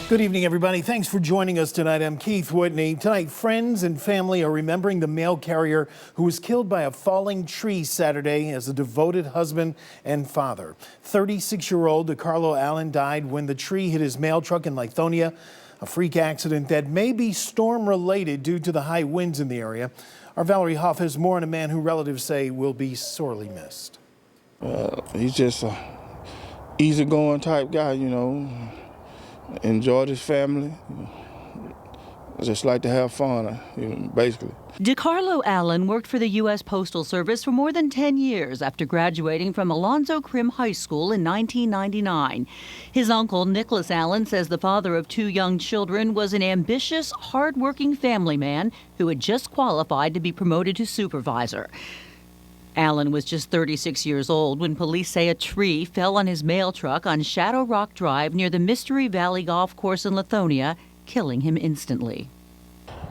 Good evening, everybody. Thanks for joining us tonight. I'm Keith Whitney. Tonight, friends and family are remembering the mail carrier who was killed by a falling tree Saturday as a devoted husband and father. 36-year-old DeCarlo Allen died when the tree hit his mail truck in Lithonia, a freak accident that may be storm-related due to the high winds in the area. Our Valerie Hoff has more on a man who relatives say will be sorely missed. He's just a easygoing type guy, you know. Enjoyed his family. Just like to have fun, basically. DeCarlo Allen worked for the U.S. Postal Service for more than 10 years after graduating from Alonzo Krim High School in 1999. His uncle, Nicholas Allen, says the father of 2 young children was an ambitious, hard-working family man who had just qualified to be promoted to supervisor. Allen was just 36 years old when police say a tree fell on his mail truck on Shadow Rock Drive near the Mystery Valley Golf Course in Lithonia, killing him instantly.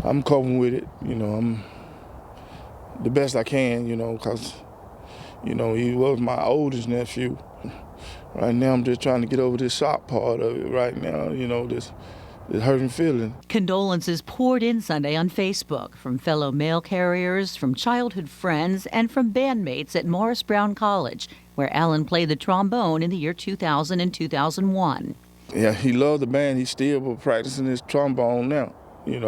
I'm coping with it, I'm the best I can, because, he was my oldest nephew. Right now, I'm just trying to get over this shock part of it right now, this hurting feeling. Condolences poured in Sunday on Facebook from fellow mail carriers, from childhood friends, and from bandmates at Morris Brown College, where Allen played the trombone in the year 2000 and 2001. Yeah, he loved the band. He's still practicing his trombone now.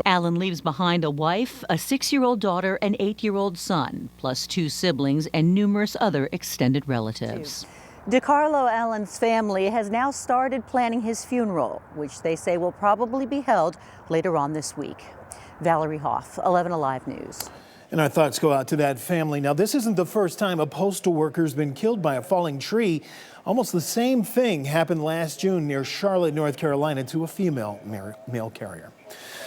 Allen leaves behind a wife, a 6-year-old daughter, an 8-year-old son, plus 2 siblings and numerous other extended relatives. DeCarlo Allen's family has now started planning his funeral, which they say will probably be held later on this week. Valerie Hoff, 11 Alive News. And our thoughts go out to that family. Now, this isn't the first time a postal worker's been killed by a falling tree. Almost the same thing happened last June near Charlotte, North Carolina, to a female mail carrier.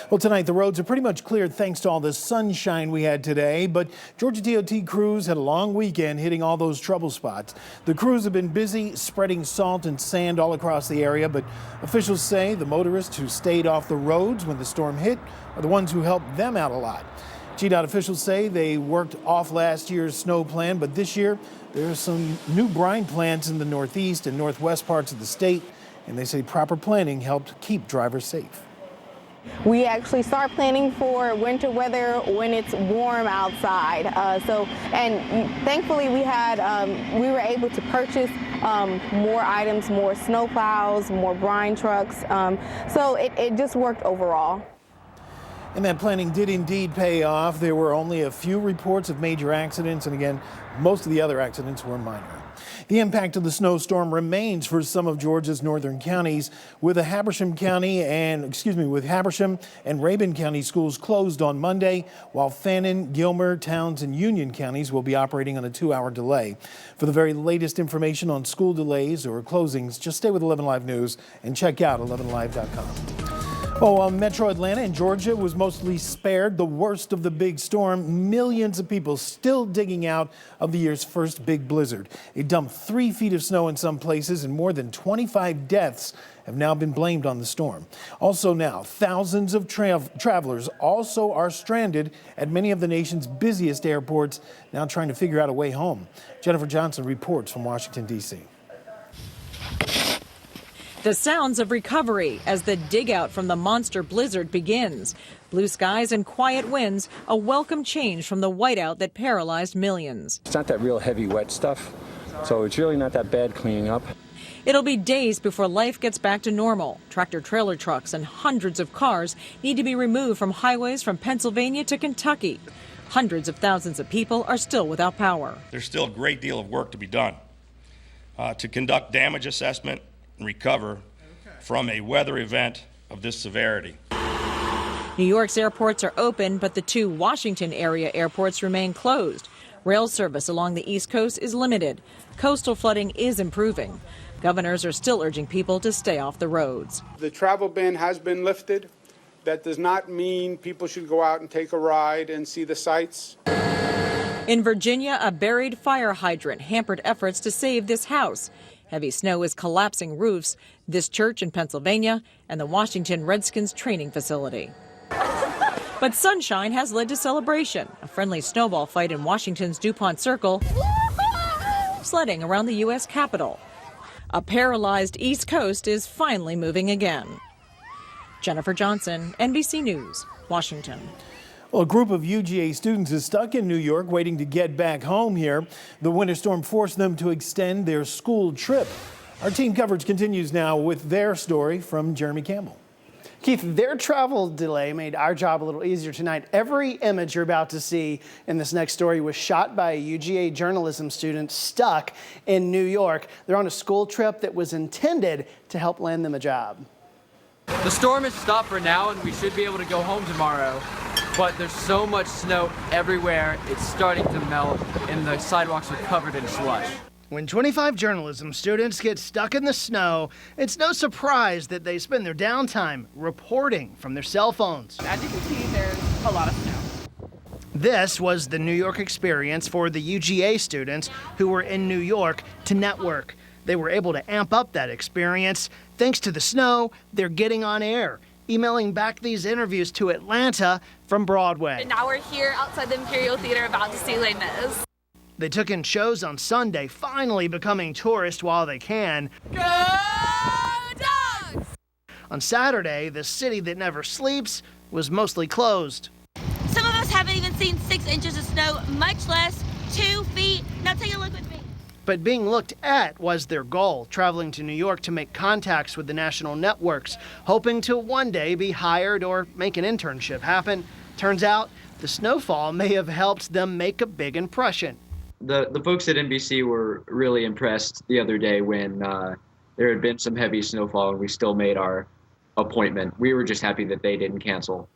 Well, tonight the roads are pretty much cleared thanks to all the sunshine we had today, but Georgia DOT crews had a long weekend hitting all those trouble spots. The crews have been busy spreading salt and sand all across the area, but officials say the motorists who stayed off the roads when the storm hit are the ones who helped them out a lot. GDOT officials say they worked off last year's snow plan, but this year there are some new brine plants in the northeast and northwest parts of the state, and they say proper planning helped keep drivers safe. We actually start planning for winter weather when it's warm outside. And thankfully we were able to purchase more items, more snow plows, more brine trucks. So it just worked overall. And that planning did indeed pay off. There were only a few reports of major accidents, and again, most of the other accidents were minor. The impact of the snowstorm remains for some of Georgia's northern counties, with Habersham and Rabun County schools closed on Monday, while Fannin, Gilmer, Towns, and Union counties will be operating on a 2-hour delay. For the very latest information on school delays or closings, just stay with 11 Live News and check out 11live.com. Metro Atlanta in Georgia was mostly spared the worst of the big storm. Millions of people still digging out of the year's first big blizzard. It dumped 3 feet of snow in some places, and more than 25 deaths have now been blamed on the storm. Also now, thousands of travelers also are stranded at many of the nation's busiest airports, now trying to figure out a way home. Jennifer Johnson reports from Washington, D.C. The sounds of recovery as the dig out from the monster blizzard begins. Blue skies and quiet winds, a welcome change from the whiteout that paralyzed millions. It's not that real heavy wet stuff, so it's really not that bad cleaning up. It'll be days before life gets back to normal. Tractor-trailer trucks and hundreds of cars need to be removed from highways from Pennsylvania to Kentucky. Hundreds of thousands of people are still without power. There's still a great deal of work to be done to conduct damage assessment and recover from a weather event of this severity. New York's airports are open, but the 2 Washington area airports remain closed. Rail service along the East Coast is limited. Coastal flooding is improving. Governors are still urging people to stay off the roads. The travel ban has been lifted. That does not mean people should go out and take a ride and see the sights. In Virginia, a buried fire hydrant hampered efforts to save this house. Heavy snow is collapsing roofs, this church in Pennsylvania, and the Washington Redskins training facility. But sunshine has led to celebration. A friendly snowball fight in Washington's DuPont Circle, sledding around the U.S. Capitol. A paralyzed East Coast is finally moving again. Jennifer Johnson, NBC News, Washington. Well, a group of UGA students is stuck in New York waiting to get back home here. The winter storm forced them to extend their school trip. Our team coverage continues now with their story from Jeremy Campbell. Keith, their travel delay made our job a little easier tonight. Every image you're about to see in this next story was shot by a UGA journalism student stuck in New York. They're on a school trip that was intended to help land them a job. The storm has stopped for now and we should be able to go home tomorrow, but there's so much snow everywhere, it's starting to melt and the sidewalks are covered in slush. When 25 journalism students get stuck in the snow, it's no surprise that they spend their downtime reporting from their cell phones. As you can see, there's a lot of snow. This was the New York experience for the UGA students who were in New York to network. They were able to amp up that experience. Thanks to the snow, they're getting on air, emailing back these interviews to Atlanta from Broadway. And now we're here outside the Imperial Theater about to see Les Mis. They took in shows on Sunday, finally becoming tourists while they can. Go Dogs! On Saturday, the city that never sleeps was mostly closed. Some of us haven't even seen 6 inches of snow, much less 2 feet. Now take a look with me. But being looked at was their goal, traveling to New York to make contacts with the national networks, hoping to one day be hired or make an internship happen. Turns out the snowfall may have helped them make a big impression. The folks at NBC were really impressed the other day when there had been some heavy snowfall and we still made our appointment. We were just happy that they didn't cancel.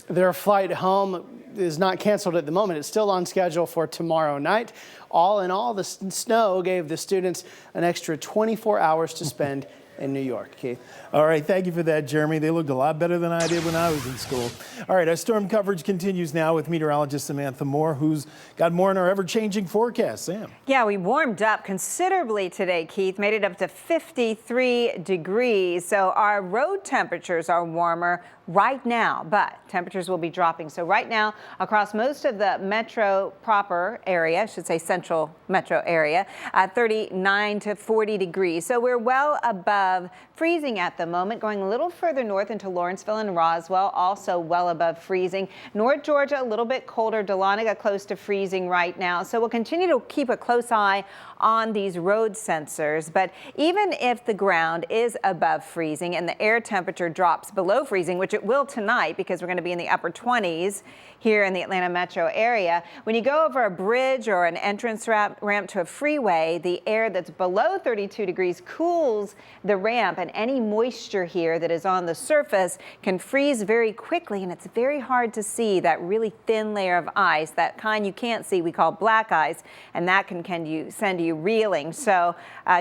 Their flight home is not canceled at the moment. It's still on schedule for tomorrow night. All in all, the snow gave the students an extra 24 hours to spend in New York. Keith. All right, thank you for that, Jeremy. They looked a lot better than I did when I was in school. All right, our storm coverage continues now with meteorologist Samantha Moore, who's got more in our ever-changing forecast. Sam. Yeah, we warmed up considerably today, Keith. Made it up to 53 degrees. So our road temperatures are warmer right now, but temperatures will be dropping. So right now, across most of the metro proper area, I should say central metro area, 39 to 40 degrees. So we're well above freezing at the moment. Going a little further north into Lawrenceville and Roswell, also well above freezing. North Georgia, a little bit colder. Dahlonega close to freezing right now. So we'll continue to keep a close eye on these road sensors. But even if the ground is above freezing and the air temperature drops below freezing, which it will tonight because we're going to be in the upper 20s here in the Atlanta metro area, when you go over a bridge or an entrance ramp to a freeway, the air that's below 32 degrees cools the ramp, and any moisture here that is on the surface can freeze very quickly, and it's very hard to see that really thin layer of ice, that kind you can't see, we call black ice, and that can send you reeling. So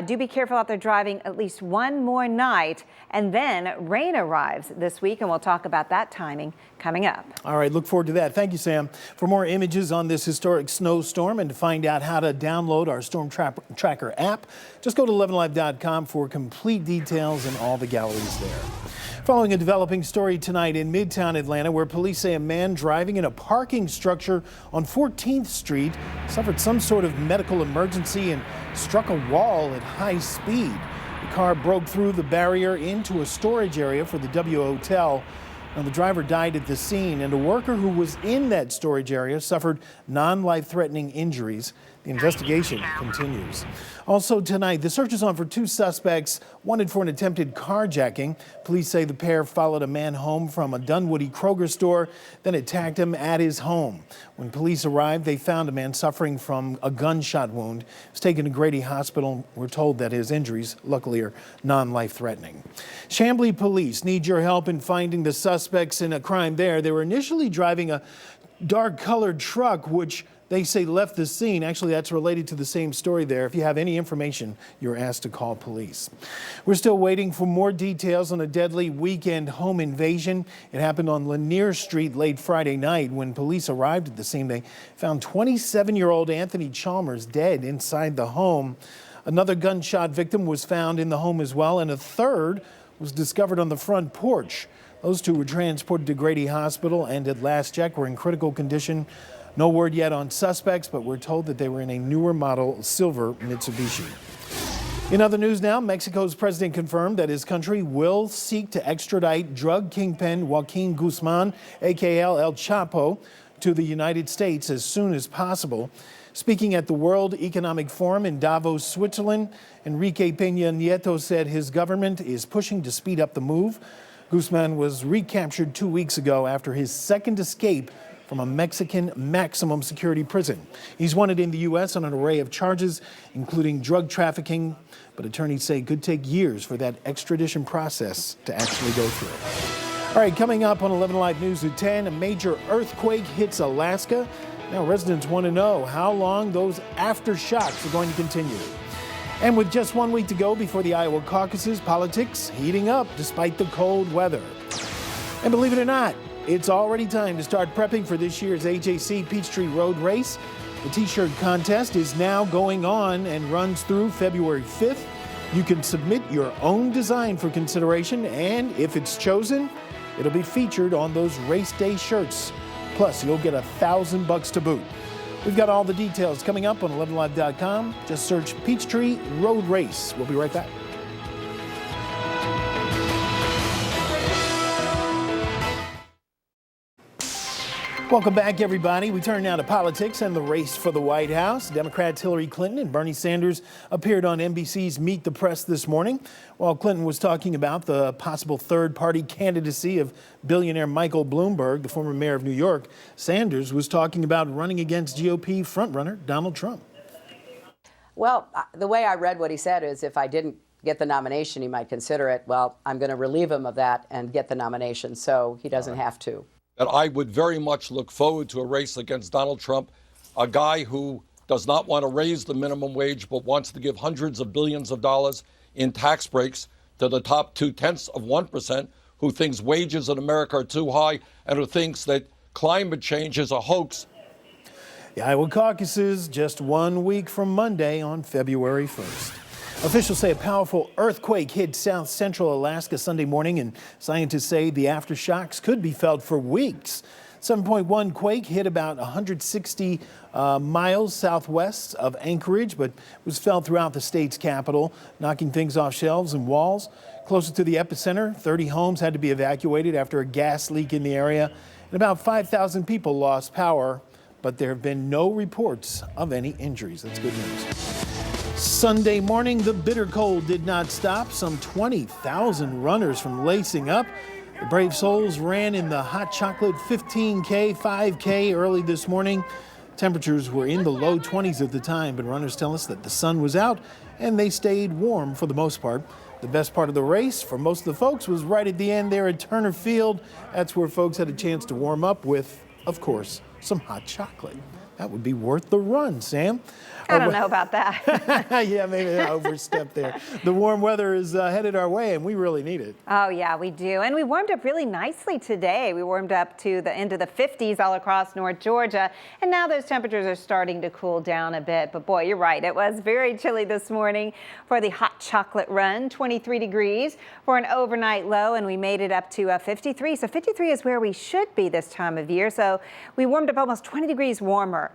do be careful out there driving at least one more night, and then rain arrives this week, and we'll talk about that timing coming up. All right, look forward to that. Thank you, Sam. For more images on this historic snowstorm and to find out how to download our Storm Tracker app, just go to 11live.com for complete details and all the galleries there. Following a developing story tonight in Midtown Atlanta, where police say a man driving in a parking structure on 14th Street suffered some sort of medical emergency and struck a wall at high speed. The car broke through the barrier into a storage area for the W Hotel. Now, the driver died at the scene, and a worker who was in that storage area suffered non-life-threatening injuries. The investigation continues. Also tonight, the search is on for 2 suspects wanted for an attempted carjacking. Police say the pair followed a man home from a Dunwoody Kroger store, then attacked him at his home. When police arrived, they found a man suffering from a gunshot wound. He was taken to Grady Hospital. We're told that his injuries, luckily, are non-life-threatening. Chamblee police need your help in finding the suspects in a crime there. They were initially driving a dark-colored truck, which they say left the scene. Actually, that's related to the same story there. If you have any information, you're asked to call police. We're still waiting for more details on a deadly weekend home invasion. It happened on Lanier Street late Friday night. When police arrived at the scene, they found 27-year-old Anthony Chalmers dead inside the home. Another gunshot victim was found in the home as well, and a third was discovered on the front porch. Those 2 were transported to Grady Hospital and at last check were in critical condition. No word yet on suspects, but we're told that they were in a newer model silver Mitsubishi. In other news now, Mexico's president confirmed that his country will seek to extradite drug kingpin Joaquin Guzman, aka El Chapo, to the United States as soon as possible. Speaking at the World Economic Forum in Davos, Switzerland, Enrique Peña Nieto said his government is pushing to speed up the move. Guzman was recaptured 2 weeks ago after his second escape from a Mexican maximum security prison. He's wanted in the U.S. on an array of charges, including drug trafficking, but attorneys say it could take years for that extradition process to actually go through. All right, coming up on 11 Alive News at 10, a major earthquake hits Alaska. Now residents want to know how long those aftershocks are going to continue. And with just 1 week to go before the Iowa caucuses, politics heating up despite the cold weather. And believe it or not, it's already time to start prepping for this year's AJC Peachtree Road Race. The T-shirt contest is now going on and runs through February 5th. You can submit your own design for consideration, and if it's chosen, it'll be featured on those race day shirts. Plus, you'll get $1,000 to boot. We've got all the details coming up on 11live.com. Just search Peachtree Road Race. We'll be right back. Welcome back, everybody. We turn now to politics and the race for the White House. Democrats Hillary Clinton and Bernie Sanders appeared on NBC's Meet the Press this morning. While Clinton was talking about the possible third-party candidacy of billionaire Michael Bloomberg, the former mayor of New York, Sanders was talking about running against GOP frontrunner Donald Trump. Well, the way I read what he said is if I didn't get the nomination, he might consider it. Well, I'm going to relieve him of that and get the nomination, so he doesn't have to. That I would very much look forward to a race against Donald Trump, a guy who does not want to raise the minimum wage but wants to give hundreds of billions of dollars in tax breaks to the top 0.2%, who thinks wages in America are too high and who thinks that climate change is a hoax. The Iowa caucuses just 1 week from Monday on February 1st. Officials say a powerful earthquake hit south central Alaska Sunday morning, and scientists say the aftershocks could be felt for weeks. 7.1 quake hit about 160 miles southwest of Anchorage, but was felt throughout the state's capital, knocking things off shelves and walls. Closer to the epicenter, 30 homes had to be evacuated after a gas leak in the area, and about 5,000 people lost power, but there have been no reports of any injuries. That's good news. Sunday morning, the bitter cold did not stop some 20,000 runners from lacing up. The brave souls ran in the hot chocolate 15K, 5K early this morning. Temperatures were in the low 20s at the time, but runners tell us that the sun was out and they stayed warm for the most part. The best part of the race for most of the folks was right at the end there at Turner Field. That's where folks had a chance to warm up with, of course, some hot chocolate. That would be worth the run, Sam. I don't know about that. Yeah, maybe I overstepped there. The warm weather is headed our way, and we really need it. Oh, yeah, we do. And we warmed up really nicely today. We warmed up to the into the 50s all across North Georgia. And now those temperatures are starting to cool down a bit. But boy, you're right. It was very chilly this morning for the hot chocolate run, 23 degrees for an overnight low. And we made it up to 53. So 53 is where we should be this time of year. So we warmed up almost 20 degrees warmer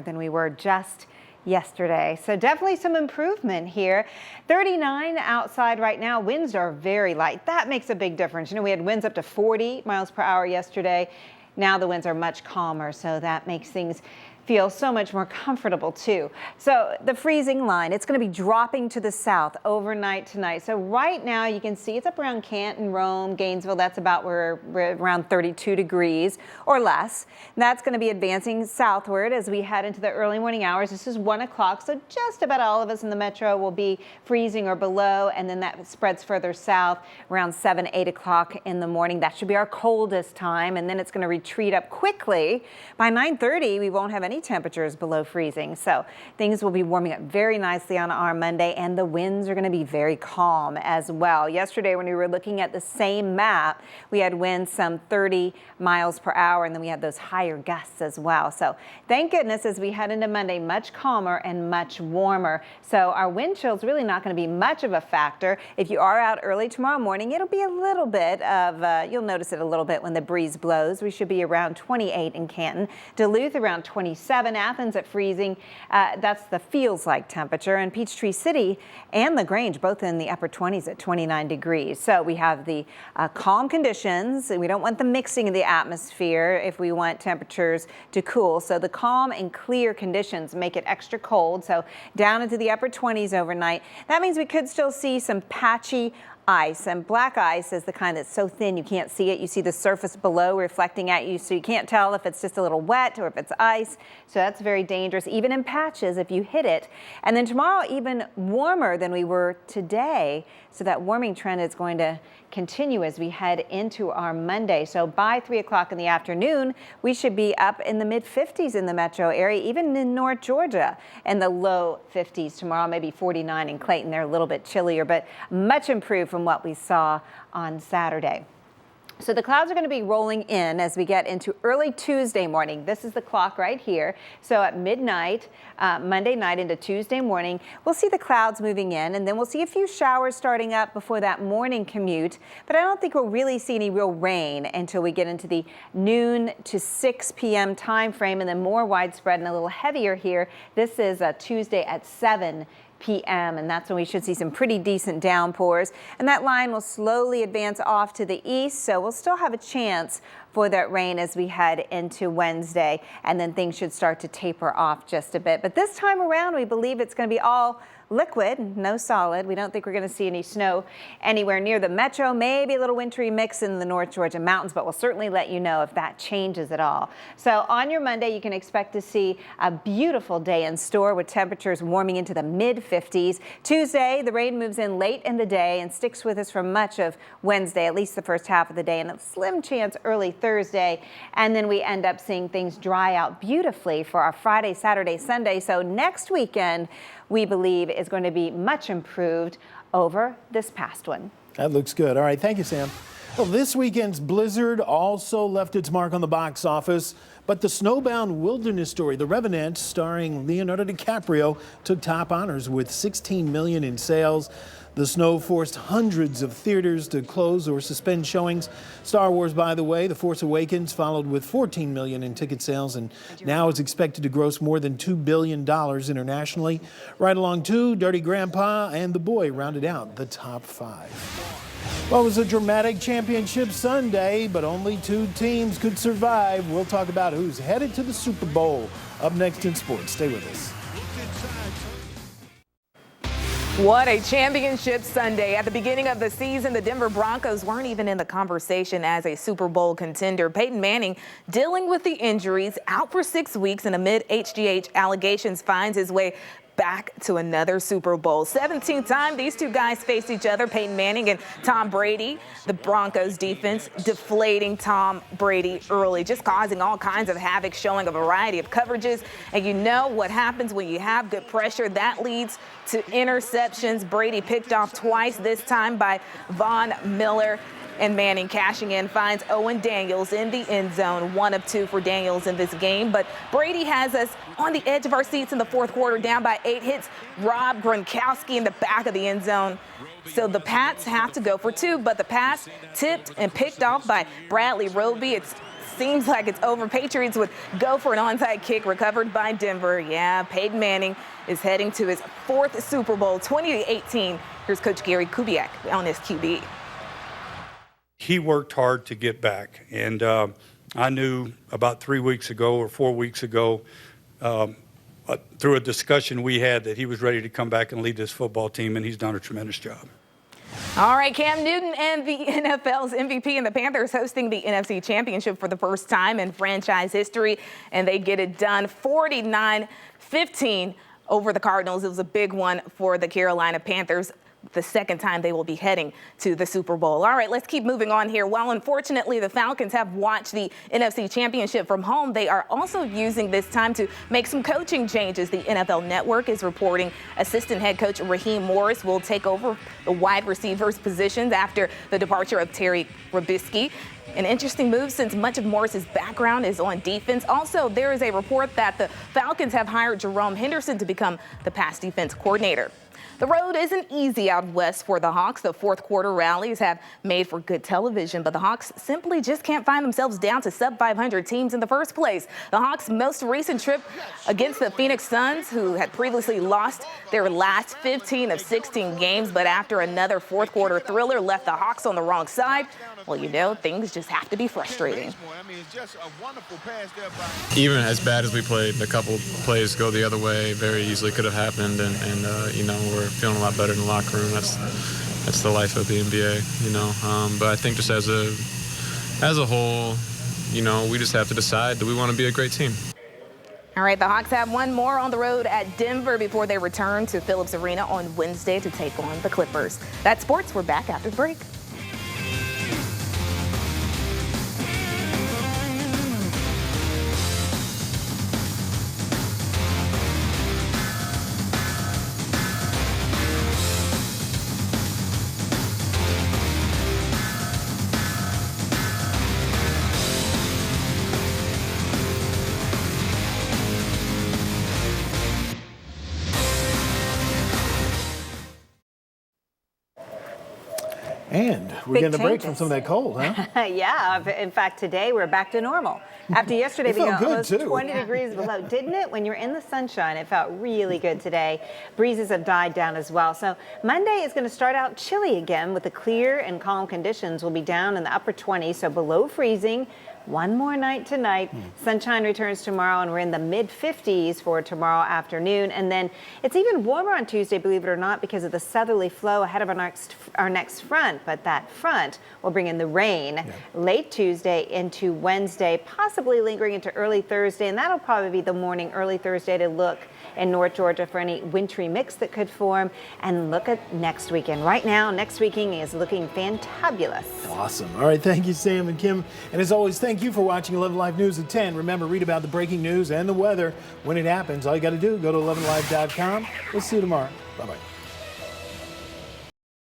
than we were just yesterday. So definitely some improvement here. 39 outside right now. Winds are very light. That makes a big difference. You know, we had winds up to 40 miles per hour yesterday. Now the winds are much calmer, so that makes things feel so much more comfortable too. So the freezing line, it's going to be dropping to the south overnight tonight. So right now you can see it's up around Canton, Rome, Gainesville. That's about where we're around 32 degrees or less. And that's going to be advancing southward as we head into the early morning hours. This is 1 o'clock, so just about all of us in the metro will be freezing or below, and then that spreads further south around 7, 8 o'clock in the morning. That should be our coldest time, and then it's going to retreat up quickly. By 9:30, we won't have any temperatures below freezing. So things will be warming up very nicely on our Monday, and the winds are going to be very calm as well. Yesterday, when we were looking at the same map, we had winds some 30 miles per hour, and then we had those higher gusts as well. So thank goodness as we head into Monday, much calmer and much warmer. So our wind chill is really not going to be much of a factor. If you are out early tomorrow morning, it'll be a little bit of, you'll notice it a little bit when the breeze blows. We should be around 28 in Canton, Duluth around 26. 57. Athens at freezing. That's the feels like temperature. And Peachtree City and LaGrange both in the upper 20s at 29 degrees. So we have the calm conditions. We don't want the mixing of the atmosphere if we want temperatures to cool. So the calm and clear conditions make it extra cold. So down into the upper 20s overnight. That means we could still see some patchy ice, and black ice is the kind that's so thin you can't see it. You see the surface below reflecting at you, so you can't tell if it's just a little wet or if it's ice. So that's very dangerous, even in patches if you hit it. And then tomorrow, even warmer than we were today. So that warming trend is going to continue as we head into our Monday. So by 3 o'clock in the afternoon, we should be up in the mid-50s in the metro area, even in North Georgia, in the low 50s tomorrow, maybe 49 in Clayton. They're a little bit chillier, but much improved from what we saw on Saturday. So the clouds are going to be rolling in as we get into early Tuesday morning. This is the clock right here. So at midnight, Monday night into Tuesday morning, we'll see the clouds moving in, and then we'll see a few showers starting up before that morning commute. But I don't think we'll really see any real rain until we get into the noon to 6 p.m. time frame, and then more widespread and a little heavier here. This is Tuesday at 7 p.m. and that's when we should see some pretty decent downpours, and that line will slowly advance off to the east, so we'll still have a chance for that rain as we head into Wednesday, and then things should start to taper off just a bit. But this time around, we believe it's going to be all liquid, no solid. We don't think we're going to see any snow anywhere near the metro, maybe a little wintry mix in the North Georgia mountains, but we'll certainly let you know if that changes at all. So on your Monday, you can expect to see a beautiful day in store with temperatures warming into the mid-50s. Tuesday, the rain moves in late in the day and sticks with us for much of Wednesday, at least the first half of the day, and a slim chance early Thursday. And then we end up seeing things dry out beautifully for our Friday, Saturday, Sunday. So next weekend, we believe is going to be much improved over this past one. That looks good. All right, thank you, Sam. Well, this weekend's blizzard also left its mark on the box office, but the snowbound wilderness story, The Revenant, starring Leonardo DiCaprio, took top honors with $16 million in sales. The snow forced hundreds of theaters to close or suspend showings. Star Wars, by the way, The Force Awakens, followed with $14 million in ticket sales and now is expected to gross more than $2 billion internationally. Right along too, Dirty Grandpa and The Boy rounded out the top 5. Well, it was a dramatic championship Sunday, but only 2 teams could survive. We'll talk about who's headed to the Super Bowl up next in sports. Stay with us. What a championship Sunday. At the beginning of the season, the Denver Broncos weren't even in the conversation as a Super Bowl contender. Peyton Manning, dealing with the injuries, out for 6 weeks, and amid HGH allegations, finds his way back to another Super Bowl. 17th time these two guys faced each other, Peyton Manning and Tom Brady. The Broncos defense deflating Tom Brady early, just causing all kinds of havoc, showing a variety of coverages. And you know what happens when you have good pressure. That leads to interceptions. Brady picked off twice, this time by Von Miller. And Manning cashing in finds Owen Daniels in the end zone, 1 of 2 for Daniels in this game. But Brady has us on the edge of our seats in the fourth quarter, down by 8 hits. Rob Gronkowski in the back of the end zone. So the Pats have to go for 2, but the pass tipped and picked off by Bradley Roby. It seems like it's over. Patriots would go for an onside kick recovered by Denver. Yeah, Peyton Manning is heading to his 4th Super Bowl, 2018. Here's Coach Gary Kubiak on his QB. He worked hard to get back, and I knew about 3 weeks ago or 4 weeks ago through a discussion we had that he was ready to come back and lead this football team, and he's done a tremendous job. All right, Cam Newton and the NFL's MVP and the Panthers hosting the NFC Championship for the first time in franchise history, and they get it done 49-15 over the Cardinals. It was a big one for the Carolina Panthers. The second time they will be heading to the Super Bowl. All right, let's keep moving on here. While unfortunately the Falcons have watched the NFC Championship from home, they are also using this time to make some coaching changes. The NFL Network is reporting assistant head coach Raheem Morris will take over the wide receivers positions after the departure of Terry Robisky. An interesting move since much of Morris's background is on defense. Also, there is a report that the Falcons have hired Jerome Henderson to become the pass defense coordinator. The road isn't easy out west for the Hawks. The fourth quarter rallies have made for good television, but the Hawks simply just can't find themselves down to sub-500 teams in the first place. The Hawks' most recent trip against the Phoenix Suns, who had previously lost their last 15 of 16 games, but after another fourth quarter thriller left the Hawks on the wrong side, well, you know, things just have to be frustrating. Even as bad as we played, a couple plays go the other way very easily could have happened, and you know, we're feeling a lot better in the locker room. That's the life of the NBA, you know. But I think just as a whole, you know, we just have to decide that we want to be a great team. All right, the Hawks have one more on the road at Denver before they return to Phillips Arena on Wednesday to take on the Clippers. That's sports. We're back after the break. And we're getting a break from some of that cold, huh? Yeah, in fact, today we're back to normal. After yesterday being almost 20 too. degrees below, didn't it? When you're in the sunshine, it felt really good today. Breezes have died down as well. So Monday is going to start out chilly again with the clear and calm conditions. We'll be down in the upper 20s, so below freezing. One more night tonight. Sunshine returns tomorrow, and we're in the mid-50s for tomorrow afternoon. And then it's even warmer on Tuesday, believe it or not, because of the southerly flow ahead of our next front. But that front will bring in the rain late Tuesday into Wednesday, possibly lingering into early Thursday. And that'll probably be the morning, early Thursday, to look in North Georgia for any wintry mix that could form. And look at next weekend. Right now, next weekend is looking fantabulous. Awesome. All right. Thank you, Sam and Kim. And as always, thank you for watching 11 Live News at 10. Remember, read about the breaking news and the weather when it happens. All you got to do, go to 11live.com. We'll see you tomorrow. Bye-bye.